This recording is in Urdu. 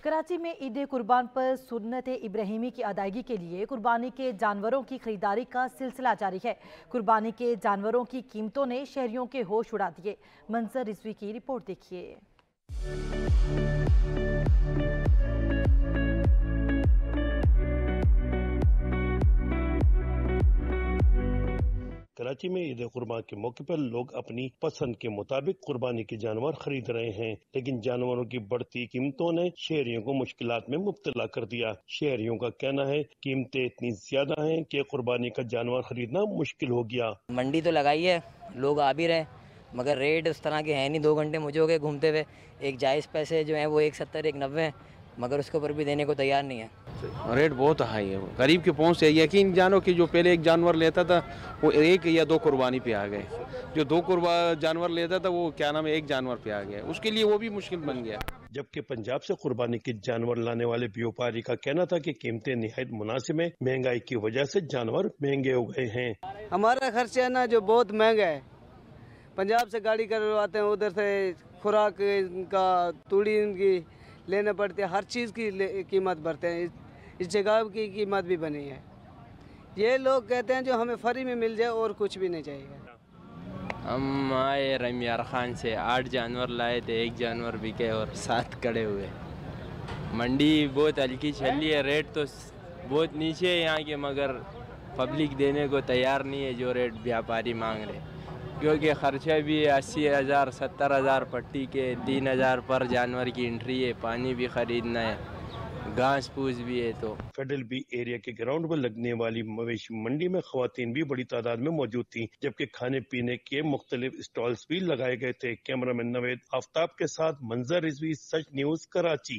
کراچی میں عید قربان پر سنت ابراہیمی کی ادائیگی کے لیے قربانی کے جانوروں کی خریداری کا سلسلہ جاری ہے۔ قربانی کے جانوروں کی قیمتوں نے شہریوں کے ہوش اڑا دیے۔ منظر رضوی کی رپورٹ دیکھیے۔ کراچی میں عید قربان کے موقع پر لوگ اپنی پسند کے مطابق قربانی کے جانور خرید رہے ہیں، لیکن جانوروں کی بڑھتی قیمتوں نے شہریوں کو مشکلات میں مبتلا کر دیا۔ شہریوں کا کہنا ہے قیمتیں اتنی زیادہ ہیں کہ قربانی کا جانور خریدنا مشکل ہو گیا۔ منڈی تو لگائی ہے، لوگ آ بھی رہے مگر ریٹ اس طرح کے ہیں نہیں۔ 2 گھنٹے مجھے ہو گئے گھومتے ہوئے، ایک جائز پیسے جو ہیں وہ 170 190 ہیں، مگر اس کے اوپر بھی دینے کو تیار نہیں ہے۔ ریٹ بہت ہائی ہے، غریب کے پہنچ سے یقین جانو کہ جو پہلے ایک جانور لیتا تھا وہ 1 یا 2 قربانی پہ آ گئے، جو 2 جانور لیتا تھا وہ ایک جانور پہ آ گیا، اس کے لیے وہ بھی مشکل بن گیا۔ جبکہ پنجاب سے قربانی کے جانور لانے والے بیوپاری کا کہنا تھا کہ قیمتیں نہایت مناسب ہیں، مہنگائی کی وجہ سے جانور مہنگے ہو گئے ہیں۔ ہمارا خرچہ ہے نا جو بہت مہنگا ہے، پنجاب سے گاڑی کرواتے ہیں، ادھر سے خوراک کا توڑی ان کی لینا پڑتی ہے، ہر چیز کی قیمت بڑھتے ہیں، اس جگہ کی قیمت بھی بنی ہے۔ یہ لوگ کہتے ہیں جو ہمیں فری میں مل جائے اور کچھ بھی نہیں چاہیے۔ ہم آئے رمیار خان سے 8 جانور لائے تھے، 1 جانور بکے اور 7 کڑے ہوئے۔ منڈی بہت ہلکی چلی ہے، ریٹ تو بہت نیچے ہے یہاں کے، مگر پبلک دینے کو تیار نہیں ہے جو ریٹ بیاپاری مانگ رہے، کیونکہ خرچہ بھی 80,000 70,000 پٹی کے، 3,000 پر جانور کی انٹری ہے، پانی بھی خریدنا ہے، گھاس پھوس بھی ہے۔ تو فیڈرل بی ایریا کے گراؤنڈ پر لگنے والی مویشی منڈی میں خواتین بھی بڑی تعداد میں موجود تھیں، جبکہ کھانے پینے کے مختلف اسٹالز بھی لگائے گئے تھے۔ کیمرہ مین نوید آفتاب کے ساتھ منظر رضوی، سچ نیوز، کراچی۔